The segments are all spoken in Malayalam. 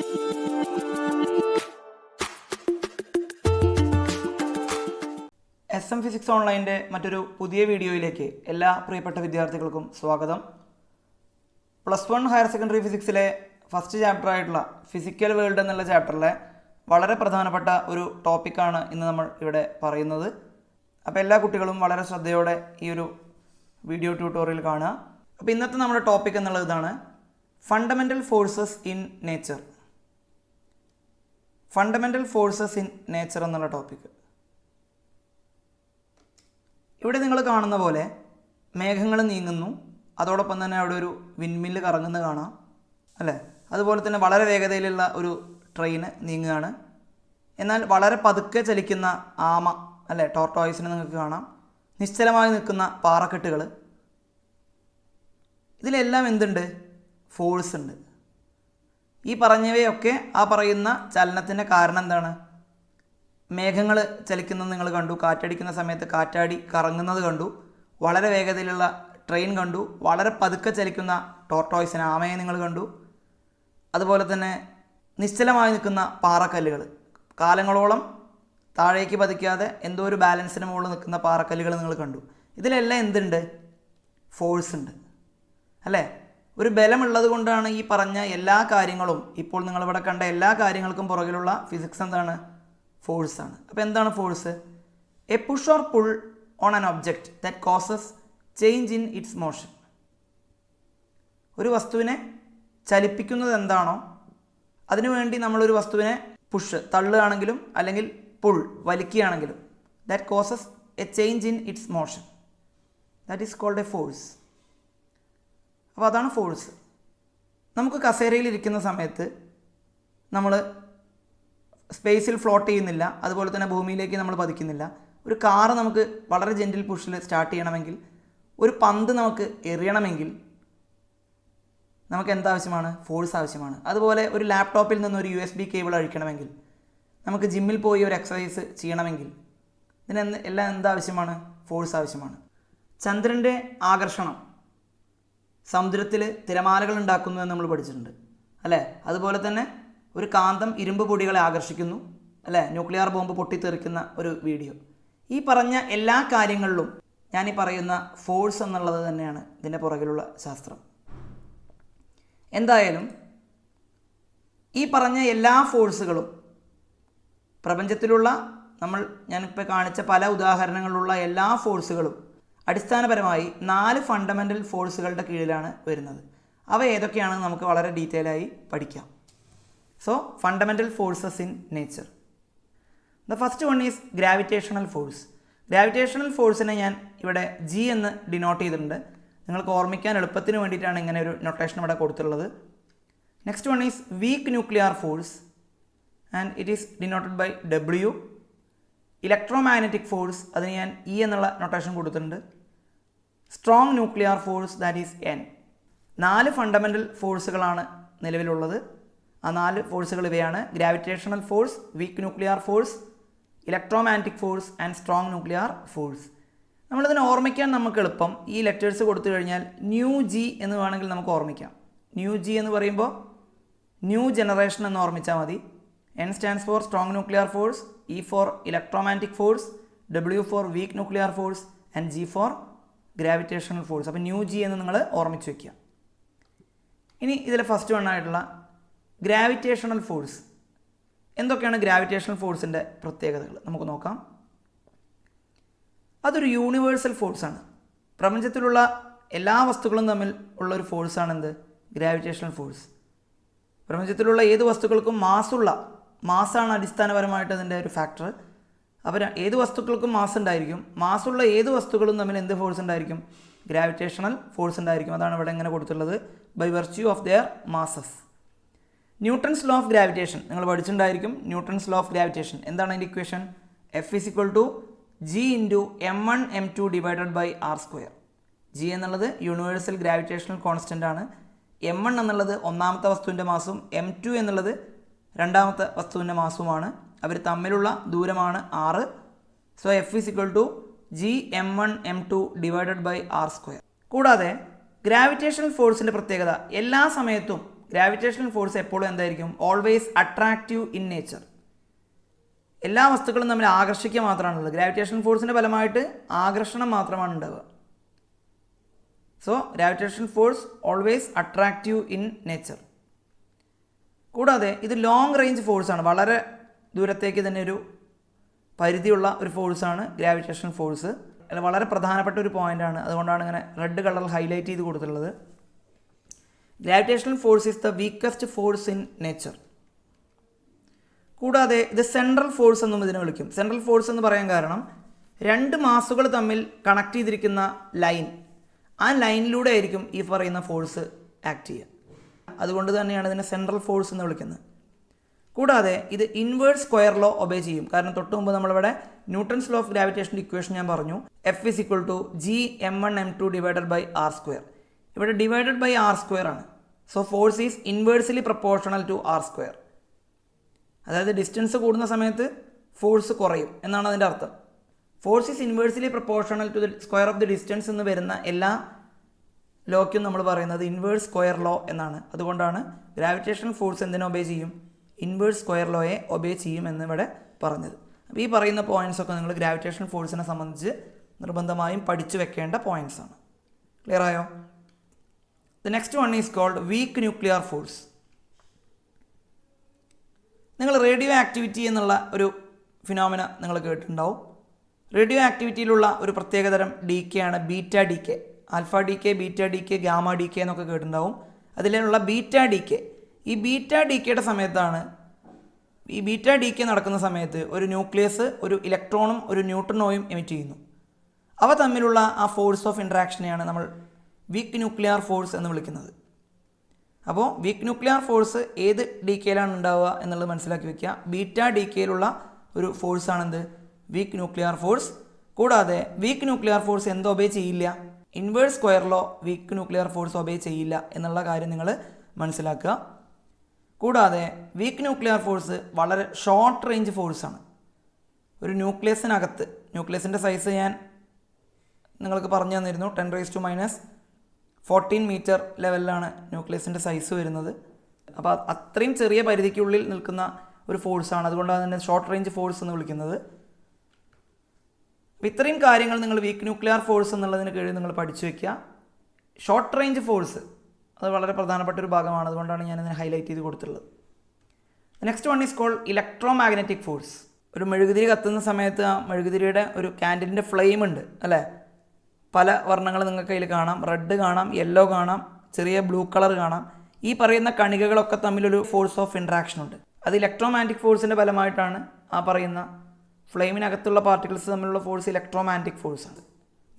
SM ഫിസിക്സ് ഓൺലൈൻ്റെ മറ്റൊരു പുതിയ വീഡിയോയിലേക്ക് എല്ലാ പ്രിയപ്പെട്ട വിദ്യാർത്ഥികൾക്കും സ്വാഗതം. +1 ഹയർ സെക്കൻഡറി ഫിസിക്സിലെ ഫസ്റ്റ് ചാപ്റ്റർ ആയിട്ടുള്ള ഫിസിക്കൽ വേൾഡ് എന്നുള്ള ചാപ്റ്ററിലെ വളരെ പ്രധാനപ്പെട്ട ഒരു ടോപ്പിക്കാണ് ഇന്ന് നമ്മൾ ഇവിടെ പറയുന്നത്. അപ്പോൾ എല്ലാ കുട്ടികളും വളരെ ശ്രദ്ധയോടെ ഈ ഒരു വീഡിയോ ട്യൂട്ടോറിയൽ കാണുക. അപ്പോൾ ഇന്നത്തെ നമ്മുടെ ടോപ്പിക് എന്നുള്ളത് ഇതാണ്: fundamental forces in nature. Fundamental forces in nature എന്നുള്ള ടോപ്പിക്ക്. ഇവിടെ നിങ്ങൾ കാണുന്ന പോലെ മേഘങ്ങൾ നീങ്ങുന്നു, അതോടൊപ്പം തന്നെ അവിടെ ഒരു വിൻമില്ല് കറങ്ങുന്നത് കാണാം അല്ലേ. അതുപോലെ തന്നെ വളരെ വേഗതയിലുള്ള ഒരു ട്രെയിന് നീങ്ങുകയാണ്. എന്നാൽ വളരെ പതുക്കെ ചലിക്കുന്ന ആമ അല്ലേ, ടോർട്ടോയ്സിനെ നിങ്ങൾക്ക് കാണാം. നിശ്ചലമായി നിൽക്കുന്ന പാറക്കെട്ടുകൾ. ഇതിലെല്ലാം എന്തുണ്ട്? ഫോഴ്സ് ഉണ്ട്. ഈ പറഞ്ഞവയൊക്കെ ആ പറയുന്ന ചലനത്തിൻ്റെ കാരണം എന്താണ്? മേഘങ്ങൾ ചലിക്കുന്നത് നിങ്ങൾ കണ്ടു, കാറ്റടിക്കുന്ന സമയത്ത് കാറ്റാടി കറങ്ങുന്നത് കണ്ടു, വളരെ വേഗതയിലുള്ള ട്രെയിൻ കണ്ടു, വളരെ പതുക്കെ ചലിക്കുന്ന ടോർട്ടോയ്സിനെ, ആമയെ നിങ്ങൾ കണ്ടു. അതുപോലെ തന്നെ നിശ്ചലമായി നിൽക്കുന്ന പാറക്കല്ലുകൾ, കാലങ്ങളോളം താഴേക്ക് പതിക്കാതെ എന്തോ ഒരു ബാലൻസിന് മുകളിൽ നിൽക്കുന്ന പാറക്കല്ലുകൾ നിങ്ങൾ കണ്ടു. ഇതിലെല്ലാം എന്തുണ്ട്? ഫോഴ്സ് ഉണ്ട് അല്ലേ. ഒരു ബലമുള്ളത് കൊണ്ടാണ് ഈ പറഞ്ഞ എല്ലാ കാര്യങ്ങളും, ഇപ്പോൾ നിങ്ങളിവിടെ കണ്ട എല്ലാ കാര്യങ്ങൾക്കും പുറകിലുള്ള ഫിസിക്സ് എന്താണ്? ഫോഴ്സാണ്. അപ്പോൾ എന്താണ് force? A push or pull on an object that causes change in its motion. ഒരു വസ്തുവിനെ ചലിപ്പിക്കുന്നത് എന്താണോ അതിനുവേണ്ടി നമ്മളൊരു വസ്തുവിനെ പുഷ് തള്ളുകയാണെങ്കിലും അല്ലെങ്കിൽ പുൾ വലിക്കുകയാണെങ്കിലും that causes a change in its motion, that is called a force. അപ്പോൾ അതാണ് ഫോഴ്സ്. നമുക്ക് കസേരയിൽ ഇരിക്കുന്ന സമയത്ത് നമ്മൾ സ്പേസിൽ ഫ്ലോട്ട് ചെയ്യുന്നില്ല, അതുപോലെ തന്നെ ഭൂമിയിലേക്ക് നമ്മൾ പതിക്കുന്നില്ല. ഒരു കാറ് നമുക്ക് വളരെ ജെൻറ്റിൽ പുഷിൽ സ്റ്റാർട്ട് ചെയ്യണമെങ്കിൽ, ഒരു പന്ത് നമുക്ക് എറിയണമെങ്കിൽ നമുക്ക് എന്താവശ്യമാണ്? ഫോഴ്സ് ആവശ്യമാണ്. അതുപോലെ ഒരു ലാപ്ടോപ്പിൽ നിന്ന് ഒരു USB കേബിൾ അഴിക്കണമെങ്കിൽ, നമുക്ക് ജിമ്മിൽ പോയി ഒരു എക്സസൈസ് ചെയ്യണമെങ്കിൽ എല്ലാം എന്താവശ്യമാണ്? ഫോഴ്സ് ആവശ്യമാണ്. ചന്ദ്രൻ്റെ ആകർഷണം സമുദ്രത്തിൽ തിരമാലകൾ ഉണ്ടാക്കുന്നു എന്ന് നമ്മൾ പഠിച്ചിട്ടുണ്ട് അല്ലേ. അതുപോലെ തന്നെ ഒരു കാന്തം ഇരുമ്പ് പൊടികളെ ആകർഷിക്കുന്നു അല്ലേ, ന്യൂക്ലിയർ ബോംബ് പൊട്ടിത്തെറിക്കുന്ന ഒരു വീഡിയോ. ഈ പറഞ്ഞ എല്ലാ കാര്യങ്ങളിലും ഞാൻ ഈ പറയുന്ന ഫോഴ്സ് എന്നുള്ളത് തന്നെയാണ് ഇതിൻ്റെ പുറകിലുള്ള ശാസ്ത്രം. എന്തായാലും ഈ പറഞ്ഞ എല്ലാ ഫോഴ്സുകളും പ്രപഞ്ചത്തിലുള്ള ഞാനിപ്പോൾ കാണിച്ച പല ഉദാഹരണങ്ങളിലുള്ള എല്ലാ ഫോഴ്സുകളും അടിസ്ഥാനപരമായി 4 ഫണ്ടമെൻ്റൽ ഫോഴ്സുകളുടെ കീഴിലാണ് വരുന്നത്. അവ ഏതൊക്കെയാണെന്ന് നമുക്ക് വളരെ ഡീറ്റെയിൽ ആയി പഠിക്കാം. So, fundamental forces in nature. The first one is gravitational force. Gravitational force-നെ ഞാൻ ഇവിടെ G എന്ന് ഡിനോട്ട് ചെയ്തിട്ടുണ്ട്. നിങ്ങൾക്ക് ഓർമ്മിക്കാൻ എളുപ്പത്തിന് വേണ്ടിയിട്ടാണ് ഇങ്ങനെ ഒരു നൊട്ടേഷൻ ഇവിടെ കൊടുത്തിട്ടുള്ളത്. Next one is weak nuclear force and it is denoted by W. Electromagnetic force, അതിന് ഞാൻ E എന്നുള്ള നൊട്ടേഷൻ കൊടുത്തിട്ടുണ്ട്. Strong nuclear force, that is N. 4 fundamental ഫോഴ്സുകളാണ് നിലവിലുള്ളത്. ആ 4 ഫോഴ്സുകൾ ഇവയാണ്: gravitational force, weak nuclear force, electromagnetic force and strong nuclear force. നമ്മളിതിനെ ഓർമ്മിക്കാൻ നമുക്ക് എളുപ്പം ഈ ലെറ്റേഴ്സ് കൊടുത്തു കഴിഞ്ഞാൽ ന്യൂ എന്ന് വേണമെങ്കിൽ നമുക്ക് ഓർമ്മിക്കാം. ന്യൂ എന്ന് പറയുമ്പോൾ ന്യൂ ജനറേഷൻ എന്ന് ഓർമ്മിച്ചാൽ മതി. N stands for strong nuclear force, E for electromagnetic force, W for weak nuclear force and G for gravitational force. അപ്പോൾ ന്യൂ എന്ന് നിങ്ങൾ ഓർമ്മിച്ച് വയ്ക്കുക. ഇനി ഇതിലെ ഫസ്റ്റ് വൺ ആയിട്ടുള്ള ഗ്രാവിറ്റേഷണൽ ഫോഴ്സ്. എന്തൊക്കെയാണ് ഗ്രാവിറ്റേഷണൽ ഫോഴ്സിൻ്റെ പ്രത്യേകതകൾ നമുക്ക് നോക്കാം. അതൊരു യൂണിവേഴ്സൽ ഫോഴ്സാണ്. പ്രപഞ്ചത്തിലുള്ള എല്ലാ വസ്തുക്കളും തമ്മിൽ ഉള്ളൊരു ഫോഴ്സാണ് എന്ത്? Gravitational force. പ്രപഞ്ചത്തിലുള്ള ഏത് വസ്തുക്കൾക്കും മാസാണ് അടിസ്ഥാനപരമായിട്ട് അതിൻ്റെ ഒരു ഫാക്ടർ. അപ്പോൾ ഏത് വസ്തുക്കൾക്കും മാസ് ഉണ്ടായിരിക്കും. മാസുള്ള ഏത് വസ്തുക്കളും തമ്മിൽ എന്ത് ഫോഴ്സ് ഉണ്ടായിരിക്കും? ഗ്രാവിറ്റേഷണൽ ഫോഴ്സ് ഉണ്ടായിരിക്കും. അതാണ് ഇവിടെ ഇങ്ങനെ കൊടുത്തിട്ടുള്ളത്, by virtue of their masses. Newton's law of gravitation നിങ്ങൾ പഠിച്ചിട്ടുണ്ടായിരിക്കും. ന്യൂട്ടൺസ് ലോ ഓഫ് ഗ്രാവിറ്റേഷൻ എന്താണ് അതിൻ്റെ equation? F = G × m1 m2 divided by r². G എന്നുള്ളത് യൂണിവേഴ്സൽ ഗ്രാവിറ്റേഷണൽ കോൺസ്റ്റൻ്റ് ആണ്. m1 എന്നുള്ളത് ഒന്നാമത്തെ വസ്തുവിൻ്റെ മാസും m2 എന്നുള്ളത് രണ്ടാമത്തെ വസ്തുവിൻ്റെ മാസുമാണ്. അവർ തമ്മിലുള്ള ദൂരമാണ് r. So F = G m1 m2 divided by r². കൂടാതെ ഗ്രാവിറ്റേഷണൽ ഫോഴ്സിൻ്റെ പ്രത്യേകത എല്ലാ സമയത്തും ഗ്രാവിറ്റേഷണൽ ഫോഴ്സ് എപ്പോഴും എന്തായിരിക്കും? Always attractive in nature. എല്ലാ വസ്തുക്കളും തമ്മിൽ ആകർഷിക്കുക മാത്രമാണുള്ളത്. ഗ്രാവിറ്റേഷണൽ ഫോഴ്സിൻ്റെ ഫലമായിട്ട് ആകർഷണം മാത്രമാണ് ഉണ്ടാവുക. So gravitational force always attractive in nature. കൂടാതെ ഇത് ലോങ് റേഞ്ച് ഫോഴ്സാണ്. വളരെ ദൂരത്തേക്ക് തന്നെ ഒരു പരിധിയുള്ള ഒരു ഫോഴ്സാണ് ഗ്രാവിറ്റേഷണൽ ഫോഴ്സ്. അല്ല, വളരെ പ്രധാനപ്പെട്ട ഒരു പോയിൻ്റാണ്. അതുകൊണ്ടാണ് ഇങ്ങനെ റെഡ് കളറിൽ ഹൈലൈറ്റ് ചെയ്ത് കൊടുത്തിട്ടുള്ളത്. Gravitational force is the weakest force in nature. കൂടാതെ ഇത് സെൻട്രൽ ഫോഴ്സ് എന്നും ഇതിനെ വിളിക്കും. സെൻട്രൽ ഫോഴ്സ് എന്ന് പറയാൻ കാരണം രണ്ട് മാസുകൾ തമ്മിൽ കണക്ട് ചെയ്തിരിക്കുന്ന ലൈൻ, ആ ലൈനിലൂടെ ആയിരിക്കും ഈ പറയുന്ന ഫോഴ്സ് ആക്ട് ചെയ്യുക. അതുകൊണ്ട് തന്നെയാണ് ഇതിനെ സെൻട്രൽ ഫോഴ്സ് എന്ന് വിളിക്കുന്നത്. കൂടാതെ ഇത് ഇൻവേഴ്സ് സ്ക്വയർ ലോ ഒബേ ചെയ്യും. കാരണം തൊട്ട് മുമ്പ് നമ്മളിവിടെ ന്യൂട്ടൺസ് ലോ ഓഫ് ഗ്രാവിറ്റേഷൻ്റെ ഇക്വേഷൻ ഞാൻ പറഞ്ഞു, F = G(m1m2)/r². ഇവിടെ ഡിവൈഡഡ് ബൈ r² ആണ്. So force is inversely proportional to r². അതായത് ഡിസ്റ്റൻസ് കൂടുന്ന സമയത്ത് ഫോഴ്സ് കുറയും എന്നാണ് അതിൻ്റെ അർത്ഥം. Force is inversely proportional to the square of the distance എന്ന് വരുന്ന എല്ലാ ലോയ്ക്കും നമ്മൾ പറയുന്നത് ഇൻവേഴ്സ് സ്ക്വയർ ലോ എന്നാണ്. അതുകൊണ്ടാണ് ഗ്രാവിറ്റേഷണൽ ഫോഴ്സ് എന്തിനെ ഒബേ ചെയ്യും? ഇൻവേഴ്സ് സ്ക്വയർ ലോയെ ഒബേ ചെയ്യും എന്നിവിടെ പറഞ്ഞത്. അപ്പോൾ ഈ പറയുന്ന പോയിൻറ്റ്സൊക്കെ നിങ്ങൾ ഗ്രാവിറ്റേഷണൽ ഫോഴ്സിനെ സംബന്ധിച്ച് നിർബന്ധമായും പഠിച്ചു വെക്കേണ്ട പോയിൻറ്റ്സാണ്. ക്ലിയർ ആയോ? The next one is called weak nuclear force. നിങ്ങൾ റേഡിയോ ആക്ടിവിറ്റി എന്നുള്ള ഒരു ഫിനോമിന നിങ്ങൾ കേട്ടിട്ടുണ്ടാവും. റേഡിയോ ആക്ടിവിറ്റിയിലുള്ള ഒരു പ്രത്യേകതരം ഡി ആണ് beta D K. Alpha D K, beta D K, gamma D K എന്നൊക്കെ കേട്ടിട്ടുണ്ടാവും. അതിലുള്ള ബീറ്റ ഡി കെ, ഈ ബീറ്റ ഡി കെയുടെ സമയത്താണ്, ഈ ബീറ്റ ഡി കെ നടക്കുന്ന സമയത്ത് ഒരു ന്യൂക്ലിയസ് ഒരു ഇലക്ട്രോണും ഒരു ന്യൂട്രോണോയും എമിറ്റ് ചെയ്യുന്നു. അവ തമ്മിലുള്ള ആ ഫോഴ്സ് ഓഫ് ഇൻട്രാക്ഷനെയാണ് നമ്മൾ വീക്ക് ന്യൂക്ലിയർ ഫോഴ്സ് എന്ന് വിളിക്കുന്നത്. അപ്പോൾ വീക്ക് ന്യൂക്ലിയർ ഫോഴ്സ് ഏത് ഡി കെയിലാണ് ഉണ്ടാവുക എന്നുള്ളത് മനസ്സിലാക്കി വയ്ക്കുക. ബീറ്റ ഡി കെയിലുള്ള ഒരു ഫോഴ്സാണെന്ത്? Weak nuclear force. കൂടാതെ വീക്ക് ന്യൂക്ലിയർ ഫോഴ്സ് എന്ത് ഒബേ ചെയ്യില്ല? Inverse square law weak nuclear force obey ചെയ്യില്ല എന്നുള്ള കാര്യം നിങ്ങൾ മനസ്സിലാക്കുക. കൂടാതെ വീക്ക് ന്യൂക്ലിയർ ഫോഴ്സ് വളരെ ഷോർട്ട് റേഞ്ച് ഫോഴ്സാണ്. ഒരു ന്യൂക്ലിയസിനകത്ത്, ന്യൂക്ലിയസിൻ്റെ സൈസ് ഞാൻ നിങ്ങൾക്ക് പറഞ്ഞു തന്നിരുന്നു, 10⁻⁴ മീറ്റർ ലെവലിലാണ് ന്യൂക്ലിയസിൻ്റെ സൈസ് വരുന്നത്. അപ്പോൾ അത്രയും ചെറിയ പരിധിക്കുള്ളിൽ നിൽക്കുന്ന ഒരു ഫോഴ്സാണ്. അതുകൊണ്ടാണ് തന്നെ ഷോർട്ട് റേഞ്ച് ഫോഴ്സ് എന്ന് വിളിക്കുന്നത്. അപ്പോൾ ഇത്രയും കാര്യങ്ങൾ നിങ്ങൾ വീക്ക് ന്യൂക്ലിയർ ഫോഴ്സ് എന്നുള്ളതിന് കീഴിൽ നിങ്ങൾ പഠിച്ചു വയ്ക്കുക. ഷോർട്ട് റേഞ്ച് ഫോഴ്സ് അത് വളരെ പ്രധാനപ്പെട്ട ഒരു ഭാഗമാണ്. അതുകൊണ്ടാണ് ഞാനിതിനെ ഹൈലൈറ്റ് ചെയ്ത് കൊടുത്തിട്ടുള്ളത്. Next one is called electromagnetic force. ഒരു മെഴുകുതിരി കത്തുന്ന സമയത്ത് ആ മെഴുകുതിരിയുടെ ഒരു ക്യാൻഡിലിൻ്റെ ഫ്ലെയിം ഉണ്ട് അല്ലേ? പല വർണ്ണങ്ങൾ നിങ്ങൾക്ക് അതിൽ കാണാം. റെഡ് കാണാം, യെല്ലോ കാണാം, ചെറിയ ബ്ലൂ കളർ കാണാം. ഈ പറയുന്ന കണികകളൊക്കെ തമ്മിലൊരു ഫോഴ്സ് ഓഫ് ഇൻട്രാക്ഷൻ ഉണ്ട്. അത് ഇലക്ട്രോ മാഗ്നറ്റിക് ഫോഴ്സിൻ്റെ ഫലമായിട്ടാണ് ആ പറയുന്ന ഫ്ലെയിമിനകത്തുള്ള പാർട്ടിക്കിൾസ് തമ്മിലുള്ള ഫോഴ്സ് ഇലക്ട്രോ മാഗ്നറ്റിക് ഫോഴ്സാണ്.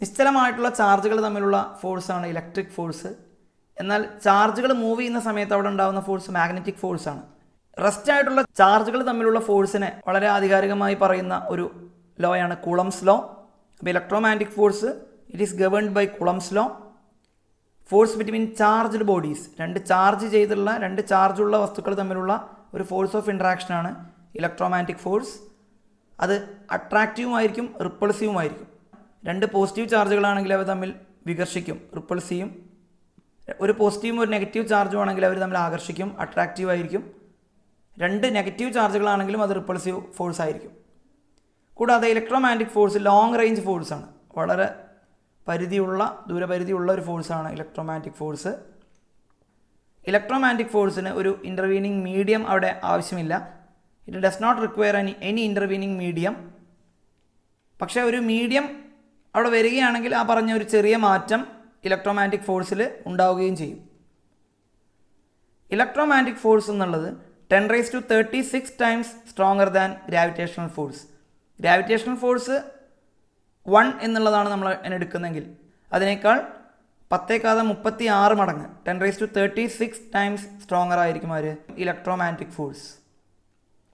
നിശ്ചലമായിട്ടുള്ള ചാർജുകൾ തമ്മിലുള്ള ഫോഴ്സാണ് ഇലക്ട്രിക് ഫോഴ്സ്. എന്നാൽ ചാർജുകൾ മൂവ് ചെയ്യുന്ന സമയത്ത് അവിടെ ഉണ്ടാകുന്ന ഫോഴ്സ് മാഗ്നറ്റിക് ഫോഴ്സാണ്. റെസ്റ്റ് ആയിട്ടുള്ള ചാർജുകൾ തമ്മിലുള്ള ഫോഴ്സിനെ വളരെ ആധികാരികമായി പറയുന്ന ഒരു ലോയാണ് കൂളംസ് ലോ. അപ്പോൾ electromagnetic force it is governed by Coulomb's law. Force between charged bodies, രണ്ട് ചാർജുള്ള വസ്തുക്കൾ തമ്മിലുള്ള ഒരു ഫോഴ്സ് ഓഫ് ഇൻട്രാക്ഷനാണ് ഇലക്ട്രോ മാഗ്നറ്റിക് ഫോഴ്സ്. അത് അട്രാക്റ്റീവുമായിരിക്കും, റിപ്പൾസീവുമായിരിക്കും. രണ്ട് പോസിറ്റീവ് ചാർജുകളാണെങ്കിൽ അവ തമ്മിൽ വികർഷിക്കും, റിപ്പൾസീവും. ഒരു പോസിറ്റീവും ഒരു നെഗറ്റീവ് ചാർജും ആണെങ്കിൽ അവർ തമ്മിൽ ആകർഷിക്കും, അട്രാക്റ്റീവ് ആയിരിക്കും. രണ്ട് നെഗറ്റീവ് ചാർജുകളാണെങ്കിലും അത് റിപ്പൾസീവ് ഫോഴ്സ് ആയിരിക്കും. കൂടാതെ electromagnetic force long range ഫോഴ്സാണ്. വളരെ ദൂരപരിധിയുള്ള ഒരു ഫോഴ്സാണ് electromagnetic force. Electromagnetic ഫോഴ്സിന് ഒരു ഇൻ്റർവീനിങ് മീഡിയം അവിടെ ആവശ്യമില്ല. It does not require any intervening medium. പക്ഷേ ഒരു മീഡിയം അവിടെ വരികയാണെങ്കിൽ ആ പറഞ്ഞ ഒരു ചെറിയ മാറ്റം ഇലക്ട്രോ മാഗ്നറ്റിക് ഫോഴ്സിൽ ഉണ്ടാവുകയും ചെയ്യും. ഇലക്ട്രോ മാഗ്നറ്റിക് ഫോഴ്സ് എന്നുള്ളത് 10⁻36 times stronger than gravitational force. Gravitational force 1 എന്നുള്ളതാണ് നമ്മൾ എടുക്കുന്നതെങ്കിൽ അതിനേക്കാൾ 10⁻36 മടങ്ങ് 10⁻36 ടൈംസ് സ്ട്രോങ്ങർ ആയിരിക്കും അവർ ഇലക്ട്രോ മാഗ്നറ്റിക് ഫോഴ്സ്.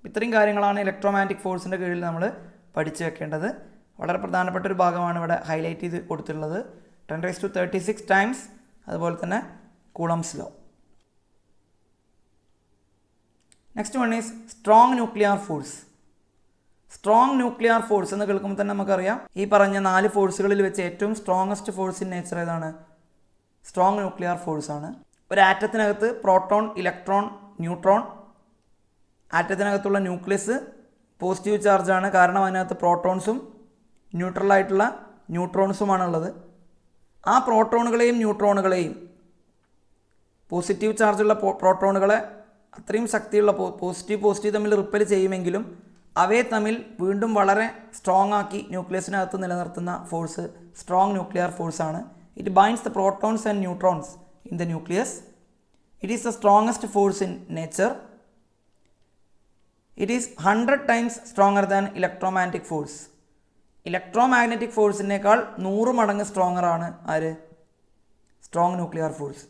ഇത്രയും കാര്യങ്ങളാണ് ഇലക്ട്രോ മാഗ്നറ്റിക് ഫോഴ്സിൻ്റെ കീഴിൽ നമ്മൾ പഠിച്ചു വെക്കേണ്ടത്. വളരെ പ്രധാനപ്പെട്ട ഒരു ഭാഗമാണ് ഇവിടെ ഹൈലൈറ്റ് ചെയ്ത് കൊടുത്തിട്ടുള്ളത്. 10⁻36 ടൈംസ്, അതുപോലെ തന്നെ Coulomb's law. Next one is strong nuclear force. Strong nuclear force എന്ന് കേൾക്കുമ്പോൾ തന്നെ നമുക്കറിയാം ഈ പറഞ്ഞ 4 ഫോഴ്സുകളിൽ വെച്ച് ഏറ്റവും സ്ട്രോങ്ങസ്റ്റ് ഫോഴ്സ് ഇൻ നേച്ചർ ഏതാണ്? സ്ട്രോങ് ന്യൂക്ലിയർ ഫോഴ്സ് ആണ്. ഒരു ആറ്റത്തിനകത്ത് പ്രോട്ടോൺ, ഇലക്ട്രോൺ, ന്യൂട്രോൺ. ആറ്റത്തിനകത്തുള്ള ന്യൂക്ലിയസ് പോസിറ്റീവ് ചാർജാണ്, കാരണം അതിനകത്ത് പ്രോട്ടോൺസും ന്യൂട്രലായിട്ടുള്ള ന്യൂട്രോൺസുമാണുള്ളത്. ആ പ്രോട്ടോണുകളെയും ന്യൂട്രോണുകളെയും പോസിറ്റീവ് ചാർജുള്ള പ്രോട്ടോണുകളെ അത്രയും ശക്തിയുള്ള പോസിറ്റീവ് തമ്മിൽ റിപ്പൽ ചെയ്യുമെങ്കിലും അവയെ തമ്മിൽ വീണ്ടും വളരെ സ്ട്രോങ് ആക്കി ന്യൂക്ലിയസിനകത്ത് നിലനിർത്തുന്ന ഫോഴ്സ് സ്ട്രോങ് ന്യൂക്ലിയർ ഫോഴ്സാണ്. It binds the protons and neutrons in the nucleus. It is the strongest force in nature. It is 100 times stronger than electromagnetic force. Electromagnetic ഫോഴ്സിനേക്കാൾ 100 മടങ്ങ് സ്ട്രോങ്ങറാണ് ആര്? Strong nuclear force.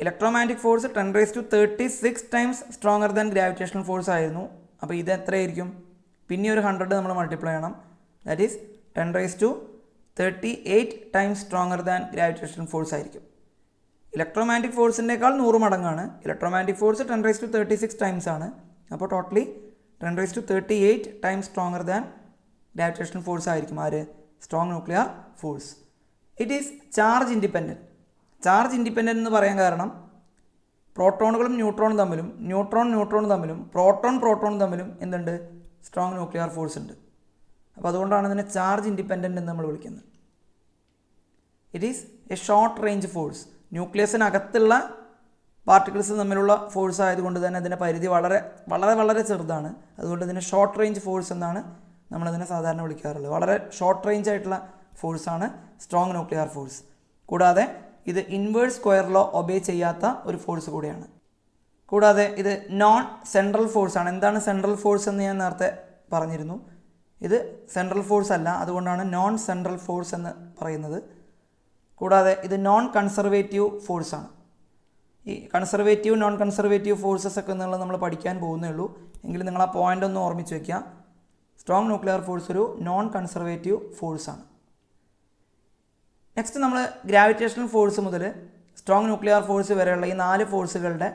Electromagnetic force 10⁻36 times stronger than gravitational force ആയിരുന്നു. അപ്പോൾ ഇത് എത്രയായിരിക്കും? പിന്നെ ഒരു 100 നമ്മൾ മൾട്ടിപ്ലൈ ചെയ്യണം. That is 10⁻38 times stronger than gravitational force ആയിരിക്കും. ഇലക്ട്രോമാഗ്നറ്റിക് ഫോഴ്സിനേക്കാൾ 100 മടങ്ങാണ്. ഇലക്ട്രോമാഗ്നറ്റിക് ഫോഴ്സ് 10⁻36 times ആണ്. അപ്പോൾ totally 10⁻38 times stronger than gravitational force ആയിരിക്കും ആര്? Strong nuclear force. It is charge independent. Charge independent എന്ന് പറയാൻ കാരണം പ്രോട്ടോണുകളും ന്യൂട്രോണും തമ്മിലും ന്യൂട്രോൺ തമ്മിലും പ്രോട്ടോൺ തമ്മിലും എന്തുണ്ട്? സ്ട്രോങ് ന്യൂക്ലിയർ ഫോഴ്സ് ഉണ്ട്. അപ്പോൾ അതുകൊണ്ടാണ് ഇതിനെ ചാർജ് ഇൻഡിപെൻഡൻറ്റ് എന്ന് നമ്മൾ വിളിക്കുന്നത്. It is a short range force. ന്യൂക്ലിയസിനകത്തുള്ള പാർട്ടിക്കിൾസ് തമ്മിലുള്ള ഫോഴ്സ് ആയതുകൊണ്ട് തന്നെ അതിൻ്റെ പരിധി വളരെ വളരെ വളരെ ചെറുതാണ്. അതുകൊണ്ട് ഇതിനെ ഷോർട്ട് റേഞ്ച് ഫോഴ്സ് എന്നാണ് നമ്മളതിനെ സാധാരണ വിളിക്കാറുള്ളത്. വളരെ ഷോർട്ട് റേഞ്ച് ആയിട്ടുള്ള ഫോഴ്സാണ് സ്ട്രോങ് ന്യൂക്ലിയർ ഫോഴ്സ്. കൂടാതെ ഇത് ഇൻവേഴ്സ് സ്ക്വയർ ലോ ഒബേ ചെയ്യാത്ത ഒരു ഫോഴ്സ് കൂടിയാണ്. കൂടാതെ ഇത് നോൺ സെൻട്രൽ ഫോഴ്സാണ്. എന്താണ് സെൻട്രൽ ഫോഴ്സ് എന്ന് ഞാൻ നേരത്തെ പറഞ്ഞിരുന്നു. ഇത് സെൻട്രൽ ഫോഴ്സ് അല്ല, അതുകൊണ്ടാണ് നോൺ സെൻട്രൽ ഫോഴ്സ് എന്ന് പറയുന്നത്. കൂടാതെ ഇത് നോൺ കൺസർവേറ്റീവ് ഫോഴ്സാണ്. ഈ കൺസർവേറ്റീവ് നോൺ കൺസർവേറ്റീവ് ഫോഴ്സസ് ഒക്കെ എന്നുള്ളത് നമ്മൾ പഠിക്കാൻ പോകുന്നേ ഉള്ളൂ. എങ്കിലും നിങ്ങൾ ആ പോയിൻ്റ് ഒന്ന് ഓർമ്മിച്ച് വയ്ക്കുക. സ്ട്രോങ് ന്യൂക്ലിയർ ഫോഴ്സ് ഒരു നോൺ കൺസർവേറ്റീവ് ഫോഴ്സാണ്. നെക്സ്റ്റ് നമ്മൾ ഗ്രാവിറ്റേഷണൽ ഫോഴ്സ് മുതൽ സ്ട്രോങ് ന്യൂക്ലിയർ ഫോഴ്സ് വരെയുള്ള ഈ 4 ഫോഴ്സുകളുടെ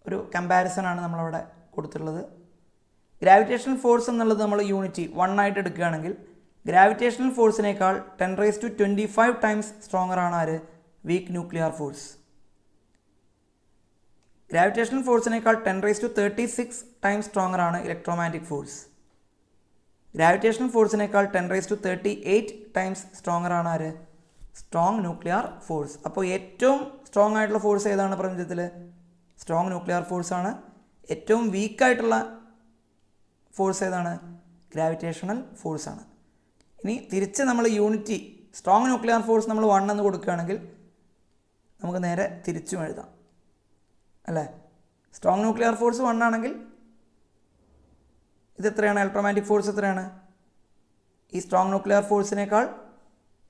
ഒരു കമ്പാരിസൺ ആണ് നമ്മളവിടെ കൊടുത്തിട്ടുള്ളത്. ഗ്രാവിറ്റേഷണൽ ഫോഴ്സ് എന്നുള്ളത് നമ്മൾ യൂണിറ്റി 1 ആയിട്ട് എടുക്കുകയാണെങ്കിൽ ഗ്രാവിറ്റേഷണൽ ഫോഴ്സിനേക്കാൾ 10⁻25 times സ്ട്രോങ്ങറാണ് ആര്? Weak nuclear force. ഗ്രാവിറ്റേഷണൽ ഫോഴ്സിനേക്കാൾ 10⁻36 times സ്ട്രോങ്ങറാണ് ഇലക്ട്രോമാഗ്നറ്റിക് ഫോഴ്സ്. ഗ്രാവിറ്റേഷണൽ ഫോഴ്സിനേക്കാൾ 10⁻38 times സ്ട്രോങ്ങറാണ് ആര്? Strong nuclear force. അപ്പോൾ ഏറ്റവും സ്ട്രോങ് ആയിട്ടുള്ള ഫോഴ്സ് ഏതാണ് പ്രപഞ്ചത്തിൽ? സ്ട്രോങ് ന്യൂക്ലിയർ ഫോഴ്സാണ്. ഏറ്റവും വീക്കായിട്ടുള്ള ഫോഴ്സ് ഏതാണ്? ഗ്രാവിറ്റേഷണൽ ഫോഴ്സാണ്. ഇനി തിരിച്ച് നമ്മൾ യൂണിറ്റി സ്ട്രോങ് ന്യൂക്ലിയർ ഫോഴ്സ് നമ്മൾ 1 എന്ന് കൊടുക്കുകയാണെങ്കിൽ നമുക്ക് നേരെ തിരിച്ചും എഴുതാം അല്ലേ? സ്ട്രോങ് ന്യൂക്ലിയർ ഫോഴ്സ് 1 ആണെങ്കിൽ ഇത് എത്രയാണ്? ഇലക്ട്രോമാഗ്നറ്റിക് ഫോഴ്സ് എത്രയാണ്? ഈ സ്ട്രോങ് ന്യൂക്ലിയർ ഫോഴ്സിനേക്കാൾ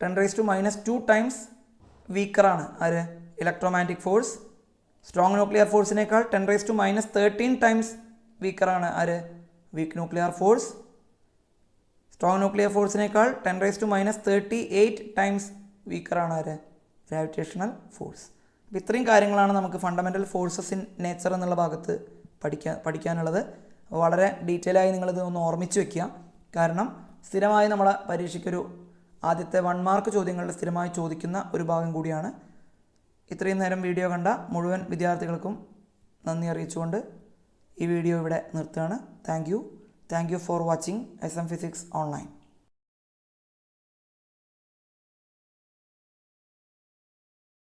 10⁻2 times വീക്കറാണ് ആര്? Electromagnetic force. സ്ട്രോങ് ന്യൂക്ലിയർ ഫോഴ്സിനേക്കാൾ 10⁻13 times വീക്കറാണ് ആര്? Weak nuclear force. Strong nuclear ഫോഴ്സിനേക്കാൾ 10⁻38 times വീക്കറാണ് ആര്? Gravitational force. അപ്പോൾ ഇത്രയും കാര്യങ്ങളാണ് നമുക്ക് ഫണ്ടമെൻ്റൽ ഫോഴ്സസ് ഇൻ നേച്ചർ എന്നുള്ള ഭാഗത്ത് പഠിക്കാനുള്ളത്. വളരെ ഡീറ്റെയിൽ ആയി നിങ്ങളിത് ഒന്ന് ഓർമ്മിച്ച് വയ്ക്കുക. കാരണം സ്ഥിരമായി നമ്മളെ പരീക്ഷയ്ക്കൊരു ആദ്യത്തെ 1 മാർക്ക് ചോദ്യങ്ങളിൽ സ്ഥിരമായി ചോദിക്കുന്ന ഒരു ഭാഗം കൂടിയാണ്. ഇത്രയും നേരം വീഡിയോ കണ്ട മുഴുവൻ വിദ്യാർത്ഥികൾക്കും നന്ദി അറിയിച്ചുകൊണ്ട് ഈ വീഡിയോ ഇവിടെ നിർത്തുകയാണ്. Thank you for watching SM Physics Online.